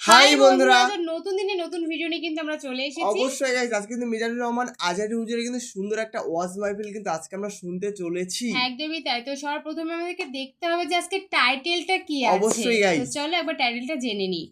High বন্ধুরা, নতুন দিনে নতুন ভিডিও নিয়ে কিন্তু আমরা চলে এসেছি। অবশ্যই গাইস, আজকে কিন্তু মিজানুর রহমান আজহারী হুজুরের কিন্তু সুন্দর একটা ওয়াজ মাহফিল কিন্তু আজকে আমরা শুনতে চলেছি। একদমই তাই। তো সবার প্রথমে আমাদেরকে দেখতে হবে যে আজকে টাইটেলটা কি আছে। অবশ্যই গাইস, তো চলো একবার টাইটেলটা জেনে নিই।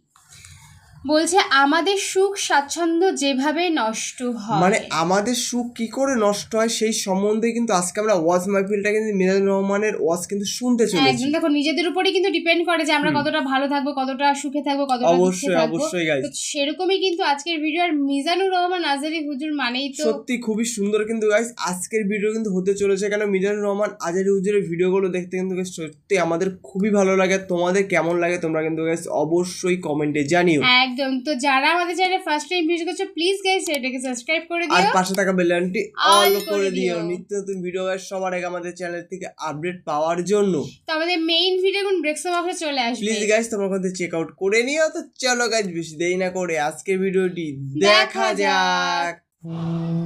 বলছে আমাদের সুখ স্বাচ্ছন্দ্য যেভাবে নষ্ট হয়, মানে আমাদের সুখ কি করে নষ্ট হয় সেই সম্বন্ধে কিন্তু আজকে আমরা ওয়াজ মাহফিলটা কিন্তু মিজানুর রহমানের ওয়াজ কিন্তু শুনতে চলেছি। একদম দেখো, নিজেদের উপরেই কিন্তু ডিপেন্ড করে যে আমরা কতটা ভালো থাকবো, কতটা সুখে থাকবো, কতটা দুঃখে থাকবো। অবশ্যই গাইস, তো সেরকমই কিন্তু আজকের ভিডিও। আর মিজানুর রহমান আজহারী হুজুর মানেই তো সত্যি খুবই সুন্দর কিন্তু গাইস আজকের ভিডিও কিন্তু হতে চলেছে। কেন মিজানুর রহমান আজহারী হুজুরের ভিডিওগুলো দেখতে কিন্তু গাইস সত্যি আমাদের খুবই ভালো লাগে। তোমাদের কেমন লাগে তোমরা কিন্তু গাইস অবশ্যই কমেন্টে জানিও। একদম। তো যারা আমাদের চ্যানেলে ফার্স্ট টাইম ভিজিট করছো, প্লিজ গাইস এটাকে সাবস্ক্রাইব করে দিও আর পাশে থাকা বেল আইকনটি অল করে দিও দিও। নিত্য নতুন ভিডিও গাইস সবার আগে আমাদের চ্যানেল থেকে আপডেট পাওয়ার জন্য। তো আমাদের মেইন ভিডিও কোন ব্রেকসম অফে চলে আসবে, প্লিজ গাইস তোমরা কিন্তু চেক আউট করে নিও। তো চলো গাইস বেশি দেরি না করে আজকের ভিডিওটি দেখা যাক।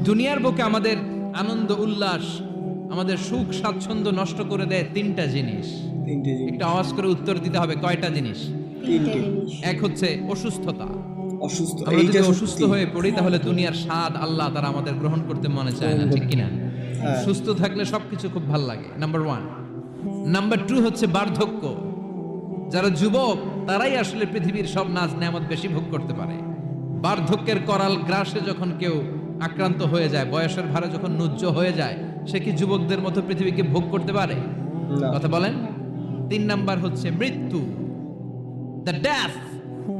দুনিয়ার বুকে আমাদের আনন্দ উল্লাস, আমাদের সুখ স্বাচ্ছন্দ্য নষ্ট করে দেয় তিনটা জিনিস। তিনটে জিনিস, একটা আওয়াজ করে উত্তর দিতে হবে, কয়টা জিনিস? তিনটে। এক হচ্ছে অসুস্থতা। অসুস্থ, আমরা যদি এইটা অসুস্থ হয়ে পড়ি তাহলে দুনিয়ার স্বাদ আল্লাহ তারা আমাদের গ্রহণ করতে মনে চায় না, ঠিক কিনা? হ্যাঁ। সুস্থ থাকলে সবকিছু খুব ভালো লাগে, নাম্বার 1। নাম্বার 2 হচ্ছে বার্ধক্য। যারা যুবক তারাই আসলে পৃথিবীর সব নাজ নেয়ামত বেশি ভোগ করতে পারে। বার্ধক্যের করাল গ্রাসে যখন কেউ আক্রান্ত হয়ে যায়, বয়সের ভারে যখন নুজ্জ হয়ে যায়, সে কি যুবকদের মতো পৃথিবীকে ভোগ করতে পারে? না। কথা বলেন। 3 নাম্বার হচ্ছে মৃত্যু, the death.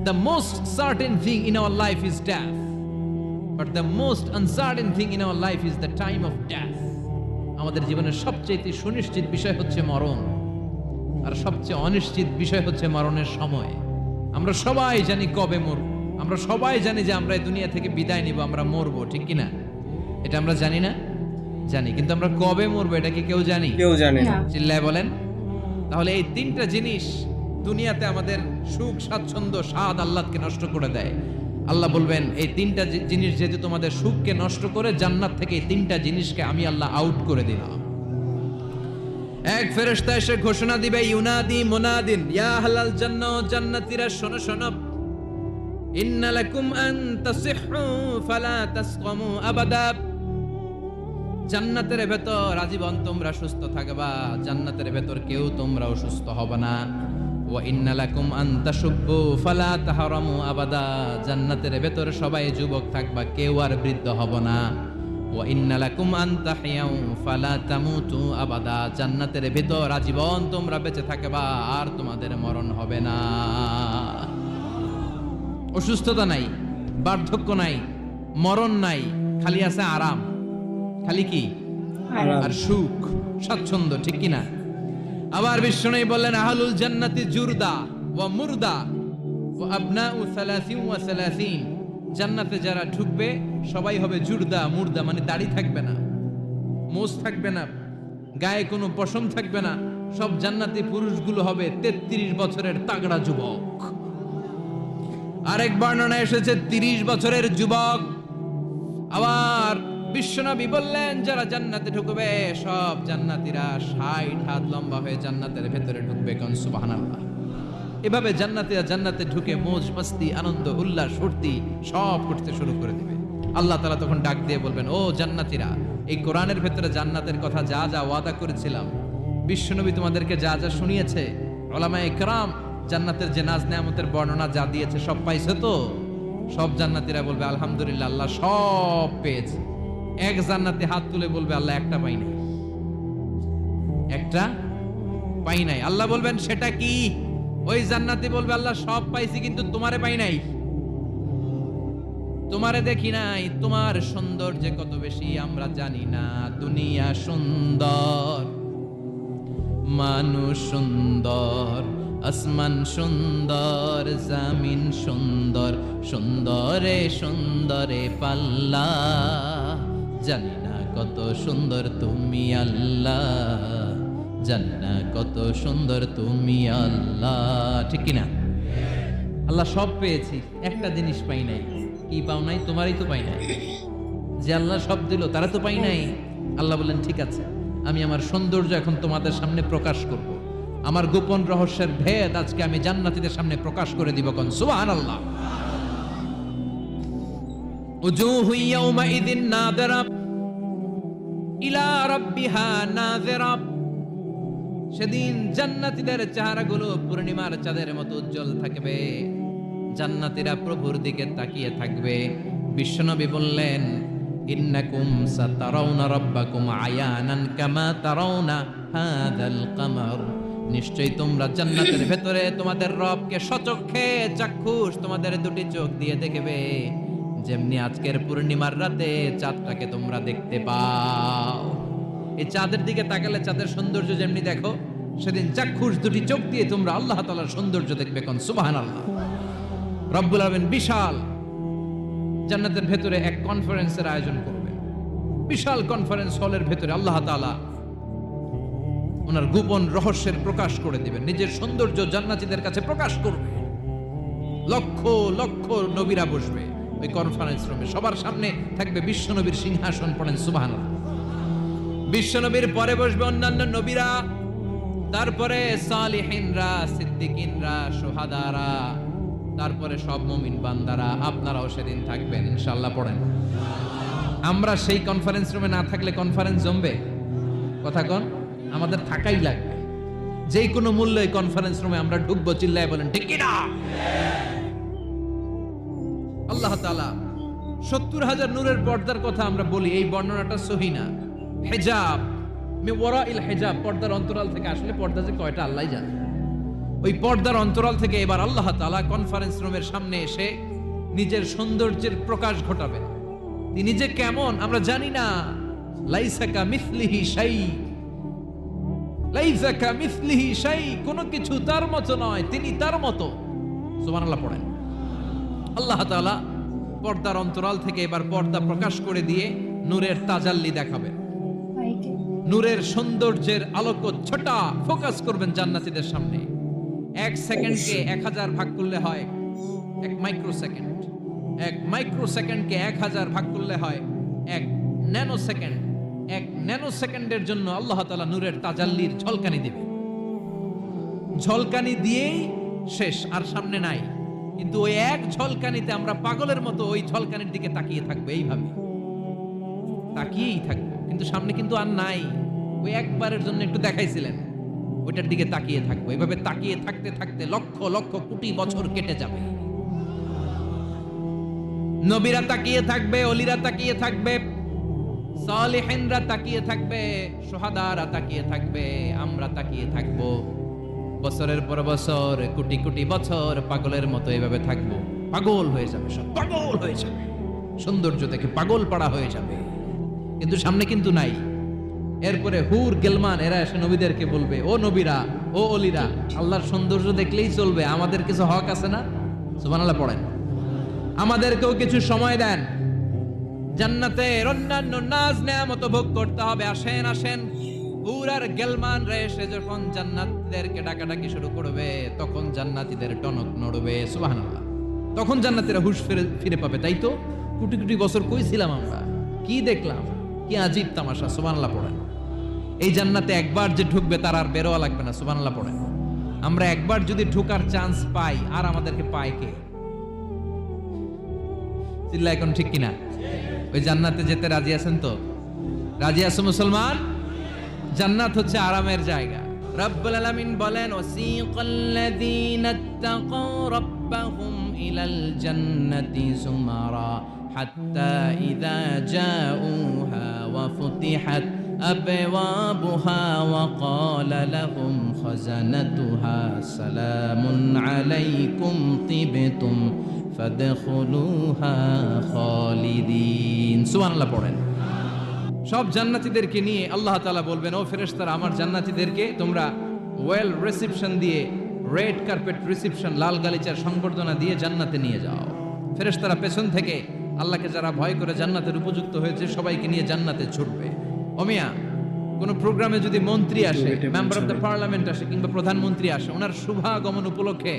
The most certain thing in our life is death, but the most uncertain thing in our life is the time of death. আমাদের জীবনের সবচেয়ে সুনিশ্চিত বিষয় হচ্ছে মরণ, আর সবচেয়ে অনিশ্চিত বিষয় হচ্ছে মরণের সময়। আমরা সবাই জানি কবে মরব, আমরা সবাই জানি যে আমরা এই দুনিয়া থেকে বিদায় নিব, আমরা মরবো, ঠিক কিনা? এটা আমরা জানি না? জানি, কিন্তু আমরা কবে মরবো এটা কি কেউ জানি? কেউ জানে না। চিল্লায় বলেন। তাহলে এই তিনটা জিনিস দুনিয়াতে আমাদের সুখ স্বাচ্ছন্দ্য স্বাদ আল্লাহকে নষ্ট করে দেয়। আল্লাহ বলবেন এই তিনটা জিনিস যেহেতু তোমাদের সুখকে নষ্ট করে, জান্নাত থেকে এই তিনটা জিনিসকে আমি আল্লাহ আউট করে দিলাম। এক ফেরেশতা এসে ঘোষণা দিবে, ইউনাদি মুনাদিন ইয়া আহলাল জান্নাহ, জান্নাতীরা শোনো শোনো, ইন্না লাকুম আন তাসিহু ফালা তাসকামু আবাদা। জান্নাতের ভেতর আজীবন তোমরা সুস্থ থাকবা, জান্নাতের ভেতর কেউ তোমরা অসুস্থ হবে না। ওয়া ইন্না লাকুম আন তাশুব্বু ফালা তাহরামু আবাদা। জান্নাতের ভেতর সবাই যুবক থাকবা, কেউ আর বৃদ্ধ হবে না। ওয়া ইন্না লাকুম আন তাহিয়াউ ফালা তামুতু আবাদা। জান্নাতের ভেতর আজীবন তোমরা বেঁচে থাকবা, আর তোমাদের মরণ হবে না। অসুস্থতা নাই, বার্ধক্য নাই, মরণ নাই, খালি আছে আরাম। খালি কি? আর সুখ স্বাচ্ছন্দ্য, ঠিক কিনা? আবার বিশ্বনবী বললেন, আহলুল জান্নাতি জুরদা ওয়া মুরদা ওয়া আবনাউ 30 ওয়া 30। জান্নাতে যারা ঢুকবে সবাই হবে জুরদা মুরদা, মানে দাড়ি থাকবে না, মোজ থাকবে না, গায়ে কোনো পশম থাকবে না। সব জান্নাতি পুরুষগুলো হবে 33 বছরের তাগড়া যুবক। আরেক বর্ণনা এসেছে 30 বছরের যুবক। আবার বিশ্বনবী বললেন, যারা জান্নাতে ঢুকবে সব জান্নাতীরা 60 হাত লম্বা হয়ে জান্নাতের ভেতরে ঢুকবে। কোন সুবহানাল্লাহ। এভাবে জান্নাতীরা জান্নাতে ঢুকে মৌজ মস্তি আনন্দ উল্লাস ফুর্তি সব করতে শুরু করে দিবে। আল্লাহ তাআলা তখন ডাক দিয়ে বলবেন, ও জান্নাতীরা, এই কোরআনের ভেতরে জান্নাতের কথা যা যা ওয়াদা করেছিলাম, বিশ্বনবী তোমাদেরকে যা যা শুনিয়েছে, উলামায়ে কেরাম জান্নাতের যে নাজ নেয়ামতের বর্ণনা যা দিয়েছে সব পাইছো তো? সব জান্নাতীরা বলবে আলহামদুলিল্লাহ, আল্লাহ সব পেয়েছে। এক জান্নাতে হাত তুলে বলবে, আল্লাহ একটা পাই নাই, একটা পাই নাই। আল্লাহ বলবেন, সেটা কি? ওই জান্নাতি বলবে, আল্লাহ সব পাইছি কিন্তু তোমারে পাই নাই, তোমারে দেখি নাই, তোমার সৌন্দর্য কত বেশি আমরা জানি না। দুনিয়া সুন্দর, মানুষ সুন্দর, আসমান সুন্দর, জামিন সুন্দর, সুন্দরে সুন্দরে পাল্লা, জানি না কত সুন্দর তুমি আল্লাহ, জানি না কত সুন্দর তুমি আল্লাহ, ঠিক কিনা? আল্লাহ সব পেয়েছি, একটা জিনিস পাই নাই। কি পাও নাই? তোমারই তো পাই নাই। যে আল্লাহ সব দিল তারা তো পাই নাই। আল্লাহ বললেন, ঠিক আছে, আমি আমার সৌন্দর্য এখন তোমাদের সামনে প্রকাশ করব। আমার গোপন রহস্যের ভেদ আজকে আমি জান্নাতীদের সামনে প্রকাশ করে দিব। কোন সুবহানাল্লাহ। উজুহু ইয়াউমাইযিন নাযিরা ইলা রাব্বিহা নাযিরা। সেদিন জান্নাতীদের চেহারাগুলো পূর্ণিমার চাঁদের মতো উজ্জ্বল থাকবে, জান্নাতীরা প্রভুর দিকে তাকিয়ে থাকবে। বিশ্বনবী বললেন, ইন্নাকুম সাতারাউনা রাব্বাকুম আয়ানান কামা তারাউনা হাদাল কামার। নিশ্চয়ই তোমরা জান্নাতের ভেতরে তোমাদের রবকে সচক্ষে চাক্ষুষ তোমাদের দুটি চোখ দিয়ে দেখবে, যেমনি আজকের পূর্ণিমার রাতে চাঁদটাকে তোমরা দেখতে পাও। এই চাঁদের দিকে তাকালে চাঁদের সৌন্দর্য যেমনি দেখো, সেদিন চাক্ষুষ দুটি চোখ দিয়ে তোমরা আল্লাহ তাআলার সৌন্দর্য দেখবে। কোন সুবহানাল্লাহ। রব্বুল আলামিন বিশাল জান্নাতের ভেতরে এক কনফারেন্সের আয়োজন করবে। বিশাল কনফারেন্স হলের ভেতরে আল্লাহ তাআলা ওনার গোপন রহস্যের প্রকাশ করে দিবেন, নিজের সৌন্দর্য জান্নাতীদের কাছে প্রকাশ করবে। লক্ষ লক্ষ নবীরা বসবে ওই কনফারেন্স রুমে, সবার সামনে থাকবে বিশ্বনবীর সিংহাসন। পড়েন সুবহানাল্লাহ। বিশ্বনবীর পরে বসবে অন্যান্য নবীরা, তারপরে সালিহিনরা, সিদ্দিকিনরা, শুহাদারা, তারপরে সব মুমিন বান্দারা। আপনারাও সেদিন থাকবেন ইনশাআল্লাহ। পড়েন। আমরা সেই কনফারেন্স রুমে না থাকলে কনফারেন্স জমবে? কথা কোন? আমাদের থাকাই লাগবে, যে কোনো মূল্যে কনফারেন্স রুমে আমরা ঢুকবো। চিল্লায় বলেন ঠিক কি না? আল্লাহ তাআলা ৭০,০০০ নূরের পর্দার কথা আমরা বলি, এই বর্ণনাটা সহি না। হিজাব মে ওয়ারাইল হিজাব, পর্দার অন্তরাল থেকে আসলে পর্দা যে কয়টা আল্লাহই জানে। ওই পর্দার অন্তরাল থেকে এবার আল্লাহ তাআলা কনফারেন্স রুমের সামনে এসে নিজের সৌন্দর্যের প্রকাশ ঘটাবেন। তিনি যে কেমন আমরা জানি না। লাইসা কামিসলিহি শাই, লাইসা কামিসলিহি শাই, কোনো কিছু তার মতো নয়, তিনি তার মতো। সুবহানাল্লাহ। পড়েন। আল্লাহ তাআলা পর্দার অন্তরাল থেকে এবার পর্দা প্রকাশ করে দিয়ে নূরের তাজাল্লি দেখাবেন। নূরের সৌন্দর্যের আলোকচ্ছটা ফোকাস করবেন জান্নাতীদের সামনে। 1 সেকেন্ডকে 1000 ভাগ করলে হয় 1 মাইক্রো সেকেন্ড। 1 মাইক্রো সেকেন্ডকে 1000 ভাগ করলে হয় 1 ন্যানো সেকেন্ড। 1 ন্যানো সেকেন্ডের জন্য আল্লাহ তাআলা নূরের তাজাল্লির ঝলকানি দিবেন। ঝলকানি দিয়েই শেষ, আর সামনে নাই। কিন্তু ওই এক ঝলকানিতে আমরা পাগলের মতো ওই ঝলকানির দিকে তাকিয়ে থাকবো, এইভাবে তাকিয়েই থাকবো। কিন্তু সামনে কিন্তু আর নাই, ওই একবারের জন্য একটু দেখাইছিলেন, ওইটার দিকে তাকিয়ে থাকবো। এইভাবে তাকিয়ে থাকতে থাকতে লক্ষ লক্ষ কোটি বছর কেটে যাবে। নবীরা তাকিয়ে থাকবে, অলিরা তাকিয়ে থাকবে, সালিহিনরা তাকিয়ে থাকবে, শুহাদারা তাকিয়ে থাকবে, আমরা তাকিয়ে থাকবো। বছরের পর বছর, কোটি কোটি বছর পাগলের মতো এভাবে থাকবো। পাগল হয়ে যাবে, সব পাগল হয়ে যাবে, সৌন্দর্য দেখে পাগল পাড়া হয়ে যাবে। কিন্তু সামনে কিন্তু নাই। এরপরে হুর গেলমান এরা এসে নবীদেরকে বলবে, ও নবীরা, ও অলিরা, আল্লাহর সৌন্দর্য দেখলেই চলবে, আমাদের কিছু হক আছে না? সুবহানাল্লাহ। পড়েন। আমাদেরকেও কিছু সময় দেন, জান্নাতের অন্যান্য নাজ নেয়ামত ভোগ করতে হবে। আসেন আসেন। হুর আর গেলমান রে এসে যখন জান্নাতীদেরকে ডাকাডাকি শুরু করবে, তখন জান্নাতীদের টনক নড়বে। সুবহানাল্লাহ। তখন জান্নাতীরা হুঁশ ফিরে পাবে। তাই তো কোটি কোটি বছর কই ছিলাম আমরা, কি দেখলাম, কি আজীব তামাশা। সুবহানাল্লাহ। পড়েন। এই জান্নাতে একবার যে ঢুকবে তার আর বেরোয়া লাগবে না। সুবহানাল্লাহ। পড়েন। আমরা একবার যদি ঢোকার চান্স পাই, আর আমাদেরকে পায় কে? চিল্লা এখন ঠিক কিনা? ওই জান্নাতে যেতে রাজি আছেন তো? রাজি আছো মুসলমান? জান্নাত হচ্ছে আরামের জায়গা। রব্বুল আলামিন বলেন, ওয়াসিকাল্লাযীনা ইত্তাকাউ রাব্বাহুম ইলাল জান্নাতি যুমারা হাত্তা ইযা জাউহা ওয়া ফুতিহাত আবওয়াবুহা ওয়া ক্বালা লাহুম খাজানাতুহা সালামুন আলাইকুম তিবতুম ফাদখুলুহা খালিদিন। সুবহানাল্লাহ। পড়েন। সব জান্নাতীদেরকে নিয়ে আল্লাহ তাআলা বলবেন, ও ফেরেশতারা, আমার জান্নাতীদেরকে তোমরা ওয়েল রিসেপশন দিয়ে, রেড কার্পেট রিসেপশন, লাল গালিচার সংবর্ধনা দিয়ে জান্নাতে নিয়ে যাও। ফেরেশতারা পেছন থেকে আল্লাহকে যারা ভয় করে জান্নাতের উপযুক্ত হয়েছে সবাইকে নিয়ে জান্নাতে ছুটবে। ওমিয়া, কোনো প্রোগ্রামে যদি মন্ত্রী আসে, মেম্বার অফ দ্য পার্লামেন্ট আসে, কিংবা প্রধানমন্ত্রী আসে, ওনার শুভাগমন উপলক্ষে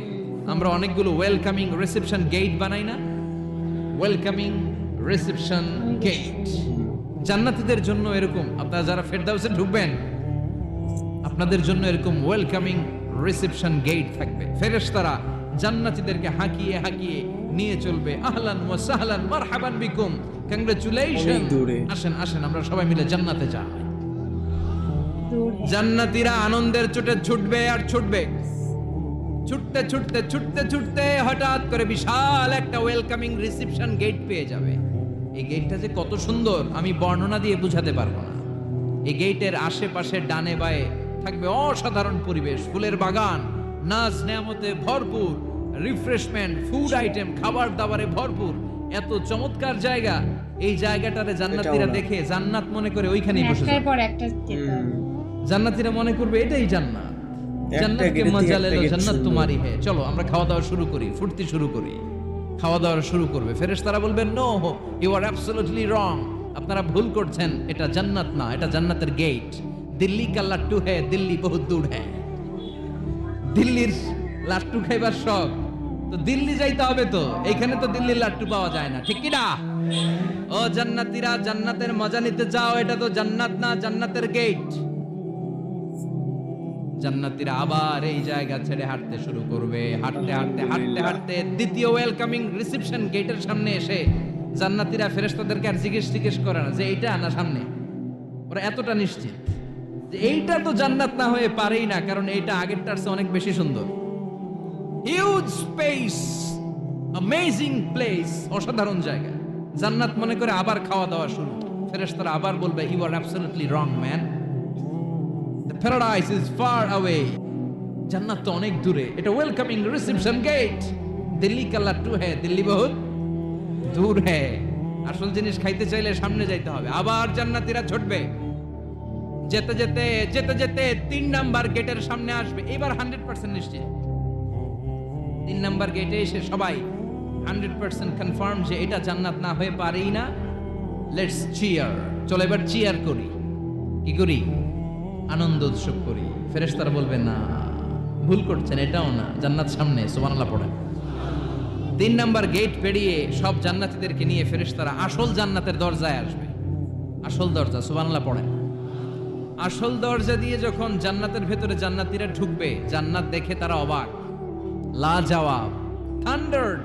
আমরা অনেকগুলো ওয়েলকামিং রিসেপশন গেট বানাই না? Welcoming reception gate. জান্নাতীদের জন্য এরকম, আপনারা যারা ফেরদাউসে ঢুকবেন আপনাদের জন্য এরকম ওয়েলকামিং রিসেপশন গেট থাকবে। ফেরেশতারা জান্নাতীদেরকে হাঁকিয়ে হাঁকিয়ে নিয়ে চলবে। আহলান ওয়া সাহলান মারহাবান বিকুম, কংগ্রাচুলেশন, অনেক দূরে। আসেন আসেন আমরা সবাই মিলে জান্নাতে যাই। দূর জান্নাতীরা আনন্দের চোটে ছুটবে আর ছুটবে, ছুটতে ছুটতে ছুটতে ছুটতে হঠাৎ করে বিশাল একটা ওয়েলকামিং রিসেপশন গেট পেয়ে যাবে। এই গেটটা যে কত সুন্দর আমি বর্ণনা দিয়ে বোঝাতে পারবো না। এই গেটের আশেপাশে ডানে বায়ে থাকবে অসাধারণ পরিবেশ, ফুলের বাগান, নাজ নেয়ামতে ভরপুর, রিফ্রেশমেন্ট, ফুড আইটেম, খাবার দাবারে ভরপুর, এত চমৎকার জায়গা। এই জায়গাটারে জান্নাতীরা এটাও না। দেখে জান্নাত মনে করে ওইখানেই বসে একটার যাবে। পর একটা যেতে হবে। জান্নাতীরা মনে করবে এটাই জান্নাত, একটা জান্নাত কে গেটের থেকে মজা একটা লেলো, গেট জান্নাত শুরু। তোমারই হে। চলো আমরা খাওয়া দাওয়া শুরু করি, ফুর্তি শুরু করি। খাওয়া দাওয়া শুরু করবে, ফেরেশতারা বলবেন no, you are absolutely wrong, আপনারা ভুল করছেন, এটা জান্নাত না, এটা জান্নাতের গেট। দিল্লি কা লাট্টু হে, দিল্লি বহুত দূর হে। দিল্লির লাট্টু খাইবার শখ, তো দিল্লি যাইতে হবে, তো এইখানে তো দিল্লির লাট্টু পাওয়া যায় না, ঠিক কি না? ও জান্নাতীরা, জান্নাতের মজা নিতে যাও, এটা তো জান্নাত না, জান্নাতের গেট। জান্নাতীরা আবার এই জায়গা ছেড়ে হাঁটতে শুরু করবে, হাঁটতে হাঁটতে হাঁটতে হাঁটতে দ্বিতীয় ওয়েলকামিং রিসেপশন গেটের সামনে এসে জান্নাতীরা ফেরেশতাদেরকে আর জিজ্ঞেস করে না যে এইটা না সামনে, ওরা এতটা নিশ্চিত যে এইটা তো জান্নাত না হয়ে পারেই না, কারণ এইটা আগেরটার চেয়ে অনেক বেশি সুন্দর। হিউজ স্পেস, অ্যামেজিং প্লেস, অসাধারণ জায়গা। জান্নাত মনে করে আবার খাওয়া দাওয়া শুরু। ফেরেশতারা আবার বলবে you are absolutely wrong man, the paradise is far away, জান্নাত তো অনেক দূরে, এটা ওয়েলকামিং রিসেপশন গেট। দিল্লি কা লাট্টু হে, দিল্লি বহুত দূর হে। আসল জিনিস খাইতে চাইলে সামনে যাইতে হবে। আবার জান্নাতীরা ছুটবে, যেতে যেতে যেতে যেতে 3 নাম্বার গেটের সামনে আসবে। এবার 100% নিশ্চিত 3 নাম্বার গেটে এসে সবাই 100% কনফার্ম যে এটা জান্নাত না হয়ে পারেই না। লেটস চিয়ার, চলো এবার চিয়ার করি। কি করি? আনন্দ উৎসব করি। ফেরেশতারা বলবে না, ভুল করছেন, এটাও না, জান্নাত সামনে, সুবহানাল্লাহ পড়েন। 3 নাম্বার গেট পেরিয়ে সব জান্নাতীদেরকে নিয়ে ফেরেশতারা আসল জান্নাতের দরজায় আসবে। আসল দরজা, সুবহানাল্লাহ পড়েন। আসল দরজা দিয়ে যখন জান্নাতের ভেতরে জান্নাতীরা ঢুকবে, জান্নাত দেখে তারা অবাক, লাজবাব, থান্ডার্ড,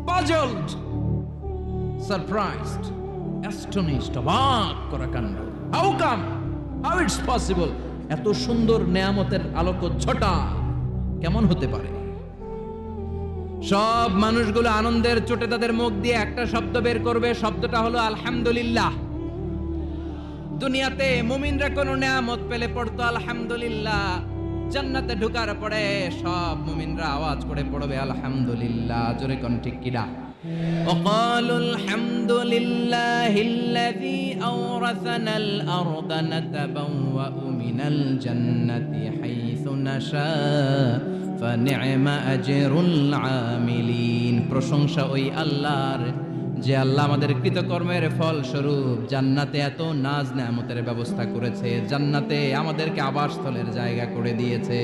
পাজলড, সারপ্রাইজড, অ্যাস্টনিশড, অবাক করা কাণ্ড। How come, how it's possible, এত সুন্দর নেয়ামতের আলোকচ্ছটা কেমন হতে পারে? সব মানুষগুলো আনন্দের চোটে তাদের মুখ দিয়ে একটা শব্দ বের করবে, শব্দটা হলো আলহামদুলিল্লাহ। দুনিয়াতে মুমিনরা কোনো নেয়ামত পেলে পড়তো আলহামদুলিল্লাহ, জান্নাতে ঢোকার পরে সব মুমিনরা আওয়াজ করে পড়বে আলহামদুলিল্লাহ। জোরে কোন ঠিক কিনা? وقالوا الحمد لله الذي أورثنا الأرض نتبوأ من الجنة حيث نشاء فنعم أجر العاملين। প্রশংসা ওই আল্লাহর, যে আল্লাহ আমাদের কৃতকর্মের ফল স্বরূপ জান্নাতে এত নাজ নেয়ামতের ব্যবস্থা করেছে, জান্নাতে আমাদেরকে আবাসস্থলের জায়গা করে দিয়েছে।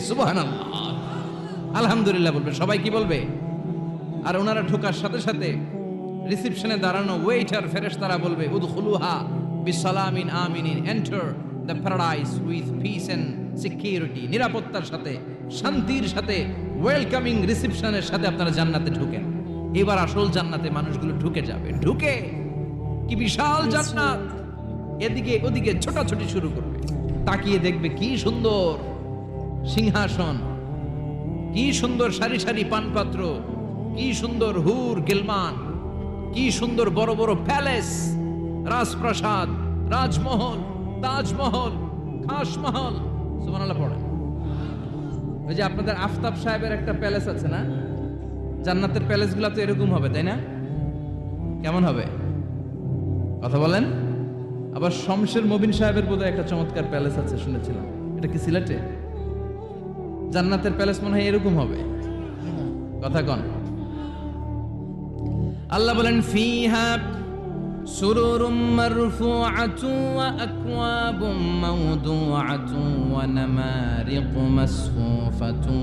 সুবহানাল্লাহ, আলহামদুলিল্লাহ বলবে সবাই। কি বলবে? আর ওনারা ঢোকার সাথে সাথে রিসেপশনে দাঁড়ানো ওয়েটার ফেরেশতারা বলবে উদখুলুহা বিসালামিন আমিনিন, enter the paradise with peace and security, নিরাপত্তার সাথে, শান্তির সাথে, ওয়েলকামিং রিসেপশনের সাথে আপনারা জান্নাতে ঢোকেন। এবার আসল জান্নাতে মানুষগুলো ঢুকে যাবে। ঢুকে কি বিশাল জান্নাত, এদিকে ওদিকে ছোটাছুটি শুরু করবে। তাকিয়ে দেখবে কি সুন্দর সিংহাসন, কি সুন্দর সারি সারি পানপাত্র, কি সুন্দর হুর গিলমান, কি সুন্দর বড় বড় প্যালেস, রাজপ্রাসাদ, রাজমহল, তাজমহল, খাসমহল। সুবহানাল্লাহ পড়েন। ওই যে আপনাদের আফতাব সাহেবের একটা প্যালেস আছে না, জান্নাতের প্যালেসগুলো তো এরকম হবে, তাই না? কেমন হবে কথা বলেন? আবার শমশের মবিন সাহেবের বোধহয় একটা চমৎকার প্যালেস আছে শুনেছিলাম, এটা কি সিলেটে? জান্নাতের প্যালেস মনে হয় এরকম হবে, কথা কন। আল্লাহ বলেন ফিহা সুরুরুম মারফুআতু ওয়া আকওয়াবুম মাওদুআতু ওয়া নামারিকু মাসফুফাতু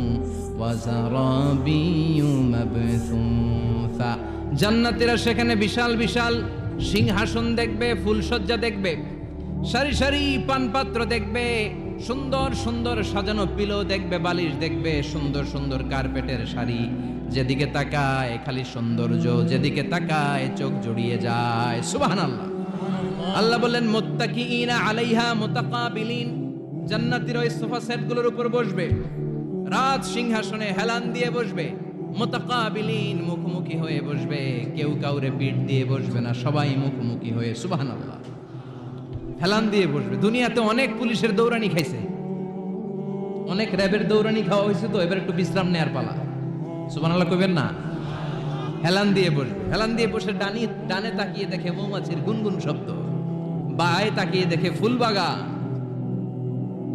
ওয়া যারাবিয়্যু মাবথুসা। জান্নাতীরা সেখানে বিশাল বিশাল সিংহাসন দেখবে, ফুলসজ্জা দেখবে, সারি সারি পানপাত্র দেখবে, সুন্দর সুন্দর সাজানো পিলো দেখবে, বালিশ দেখবে, সুন্দর সুন্দর কার্পেটের শাড়ি, যেদিকে তাকায় খালি সৌন্দর্য, যেদিকে তাকায় চোখ জড়িয়ে যায়। সুবহানাল্লাহ। আল্লাহ বললেন মুত্তাকিইনা আলাইহা মুতাকাবিলিন, জান্নাতীরা ওই সোফা সেটগুলোর উপর বসবে, রাজ সিংহাসনে হেলান দিয়ে বসবে, মুতাকাবিলিন মুখোমুখি হয়ে বসবে, কেউ কাউরে পিঠ দিয়ে বসবে না, সবাই মুখোমুখি হয়ে। সুবহানাল্লাহ। হেলান দিয়ে বসবে। দুনিয়াতে অনেক পুলিশের দৌড়ানি খাইছে, অনেক র্যাবের দৌড়ানি খাওয়া হয়েছে, তো এবার একটু বিশ্রাম নেয়ার পালা। সুবহানাল্লাহ কইবেন না? হেলান দিয়ে বসবে। হেলান দিয়ে বসে ডানে তাকিয়ে দেখে মৌমাছির গুনগুন শব্দ, বায়ে তাকিয়ে দেখে ফুলবাগান,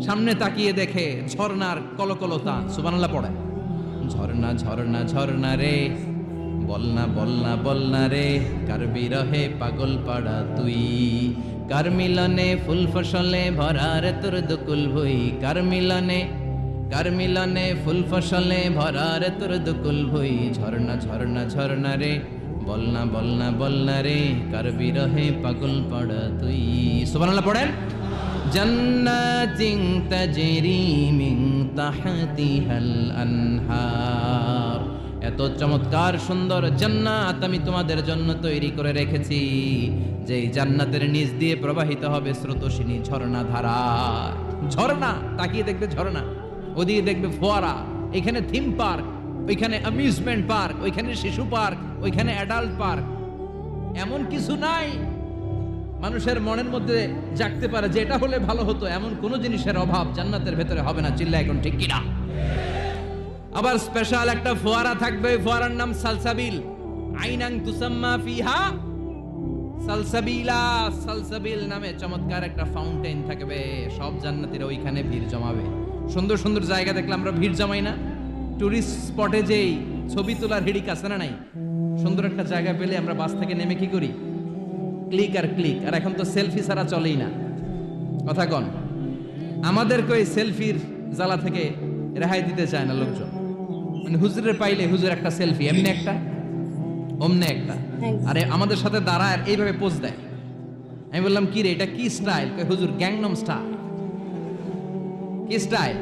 সামনে তাকিয়ে দেখে ঝর্ণার কলকলতা। সুবহানাল্লাহ পড়ে। ঝর্ণা ঝর্ণা ঝর্ণা রে, বলনা বলনা বলনা রে, কার বিরহে পাগল পাড়া তুই, কার মিলনে ফুল ফসলে ভরা রে তোর দুকুল ভুই, কার মিলনে ফুল ফসলে ভরা রে তোর দুকুল ভুই। ঝর্ণা ঝর্ণা ঝর্ণা রে, বলনা বলনা বলনা রে, কার বিরহে পাগল পাড়া তুই। সুবহানাল্লাহ পড়েন। জান্নাতিন তাজরি মিন তাহতিহাল আনহার, এত চমৎকার সুন্দর জান্নাত আমি তোমাদের জন্য তৈরি করে রেখেছি, যেই জান্নাতের নিচ দিয়ে প্রবাহিত হবে স্রোতস্বিনী ঝর্ণা ধারা। ঝর্ণা, তাকিয়ে দেখবে ঝর্ণা, ওদিকে দেখবে ফোয়ারা, এখানে থিম পার্ক, ওইখানে অ্যামিউজমেন্ট পার্ক, ওইখানে শিশু পার্ক, ওইখানে অ্যাডাল্ট পার্ক। এমন কিছু নাই মানুষের মনের মধ্যে জাগতে পারে যে এটা হলে ভালো হতো, এমন কোন জিনিসের অভাব জান্নাতের ভেতরে হবে না। চিল্লা এখন ঠিক কিনা? আবার স্পেশাল একটা ফোয়ারা থাকবে, ফোয়ারার নাম সালসাবিল। আইনাং তুসাম্মা ফিহা সালসাবিলা, সালসাবিল নামে চমৎকার একটা ফাউন্টেন থাকবে। সব জান্নাতীরা ওইখানে ভিড় জমাবে। সুন্দর সুন্দর জায়গা দেখলে আমরা ভিড় জমাই না? টুরিস্ট স্পটে যেই ছবি তোলার হিড়িক আছে না নাই? সুন্দর একটা জায়গা পেলে আমরা বাস থেকে নেমে কি করি? ক্লিক আর ক্লিক। আর এখন তো সেলফি ছাড়া চলেই না, কথা কন। আমাদেরকে ওই সেলফির জ্বালা থেকে রেহাই দিতে চায় না লোকজন। মানে হুজুরের পাইলে হুজুর একটা সেলফি, এমনি একটা, অমনে একটা, আরে আমাদের সাথে দাঁড়ায় আর এইভাবে পোজ দেয়। আমি বললাম কি রে, এটা কি স্টাইল? হুজুর গ্যাংনম স্টাইল। কি স্টাইল?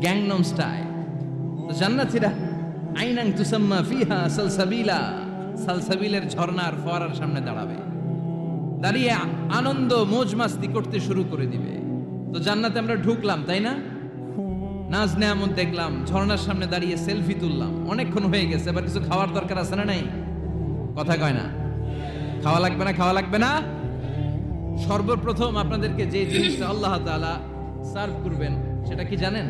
Gangnam style. তো জান্নাতীরা আইনাং তুসাম্মা ফিহা সালসাবিলা, সালসাবিলের ঝর্ণার ফোয়ারার সামনে দাঁড়াবে, দাঁড়িয়ে আনন্দ মোজ মাস্তি করতে শুরু করে দিবে। তো জান্নাতে আমরা ঢুকলাম, তাই না? নাজ নেয়ামত দেখলাম, ঝর্ণার সামনে দাঁড়িয়ে সেলফি তুললাম, অনেকক্ষণ হয়ে গেছে, এবার কিছু খাওয়ার দরকার আছে না নাই? কথা কয় না? খাওয়া লাগবে না? খাওয়া লাগবে না? সর্বপ্রথম আপনাদেরকে যে জিনিসটা আল্লাহ তাআলা সার্ভ করবেন সেটা কি জানেন?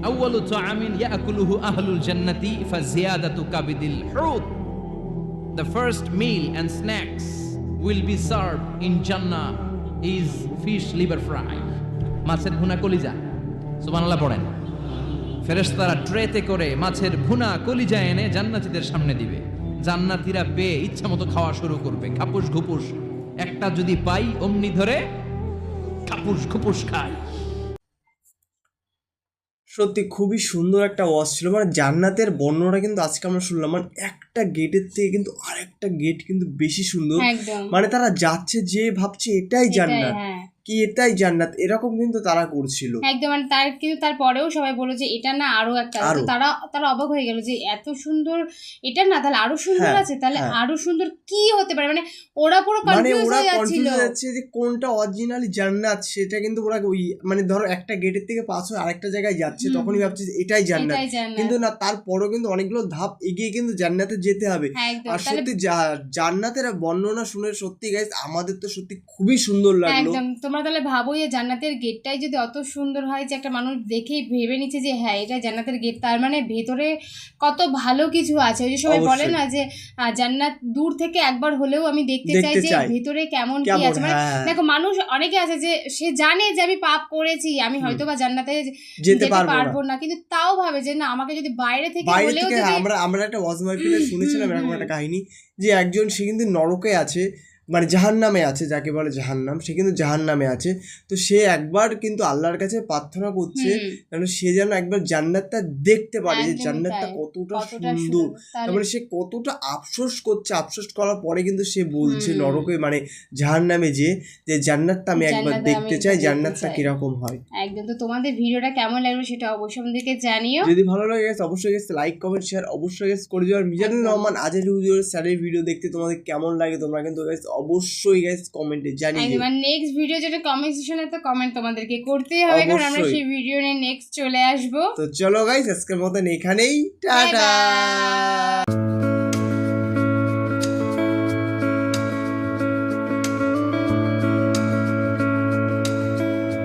আউয়ালু তাআমিন ইয়াকুলুহু আহলুল জান্নাতি ফাজিয়াদাতু কাবিদিল হুত। The first meal and snacks will be served in Jannah is fish liver fry, মাছের ভুনা কলিজা। সুবহানাল্লাহ পড়েন। ফেরেশতারা ট্রেতে করে মাছের ভুনা কলিজা এনে জান্নাতীদের সামনে দিবে। জান্নাতীরা পেয়ে ইচ্ছা মতো খাওয়া শুরু করবে, খাপুস খুপুস। একটা যদি পাই অমনি ধরে খাপুস খুপুস খায়। সত্যি খুবই সুন্দর একটা ওয়াজ ছিল। মানে জান্নাতের বর্ণনাটা কিন্তু আজকে আমরা শুনলাম, মানে একটা গেটের থেকে কিন্তু আরেকটা গেট কিন্তু বেশি সুন্দর। একদম। মানে তারা যাচ্ছে যে ভাবছে এটাই জান্নাত, হ্যাঁ। কি এটাই জান্নাত, এরকম কিন্তু তারা করছিল একদম। মানে তারপরেও সবাই বললো যে এটা না আরো একটা, তো তারা অবাক হয়ে গেল যে এত সুন্দর এটা না, তাহলে আরো সুন্দর আছে, তাহলে আরো সুন্দর কি হতে পারে? মানে ওরা পুরো কনফিউজ হয়ে যাচ্ছে যে কোনটা অরিজিনালি জান্নাত, সেটা কিন্তু ওরা ওই মানে ধরো একটা গেটের থেকে পাস হয়ে আরেকটা জায়গায় যাচ্ছে, তখনই ভাবছে যে এটাই জান্নাত, কিন্তু না, তারপরও কিন্তু অনেকগুলো ধাপ এগিয়ে কিন্তু জান্নাতে যেতে হবে। আর সত্যি জান্নাতের বর্ণনা শুনে সত্যি গাইস আমাদের তো সত্যি খুবই সুন্দর লাগলো। তোমরা তাহলে ভাবো যে জান্নাতের গেটটাই যদি অত সুন্দর হয় যে একটা মানুষ দেখেই ভেবে নিচ্ছে যে হ্যাঁ এটা জান্নাতের গেট, তার মানে ভেতরে কত ভালো কিছু আছে। ওই যে সবাই বলে না যে জান্নাত দূর থেকে একবার হলেও আমি দেখতে চাই যে ভেতরে কেমন কি আছে। মানে দেখো, মানুষ অনেকে আছে যে সে জানে যে আমি পাপ করেছি, আমি হয়তো বা জান্নাতে যেতে পারবো না, কিন্তু তাও ভাবে যে না, আমাকে যদি বাইরে থেকে হলেও আমরা একটা ওয়াজ মাহফিলে শুনেছিলাম এরকম একটা কাহিনী যে একজন, সে কিন্তু নরকে আছে, মানে জাহান্নামে আছে, যাকে বলে জাহান্নাম, সে কিন্তু জাহান্নামে আছে। তো সে একবার কিন্তু আল্লাহর কাছে প্রার্থনা করছে কারণ সে যেন একবার জান্নাতটা দেখতে পারে যে জান্নাতটা কতটা সুন্দর। তারপরে সে কতটা আফসোস করছে, আফসোস করার পরে কিন্তু সে বলছে নরকে মানে জাহান্নামে যে জান্নাতটা আমি একবার দেখতে চাই, জান্নাতটা কিরকম হয়। একদম। তো তোমাদের ভিডিওটা কেমন লাগলো সেটা অবশ্যই আমাদেরকে জানিও। যদি ভালো লাগে গাইস অবশ্যই গাইস লাইক কমেন্ট শেয়ার অবশ্যই গাইস করে দিও। আর মিজানুর রহমান আজের স্যারের ভিডিও দেখতে তোমাদের কেমন লাগে তোমরা কিন্তু গাইস অবশ্যই গাইস কমেন্টে জানিয়ে দিও। আর নেক্সট ভিডিও যেটা কমেন্ট সেকশনে, তো কমেন্ট তোমাদেরকে করতেই হবে কারণ আমরা সেই ভিডিও নিয়ে নেক্সট চলে আসবো। তো চলো গাইস আজকের মতন এখানেই টাটা।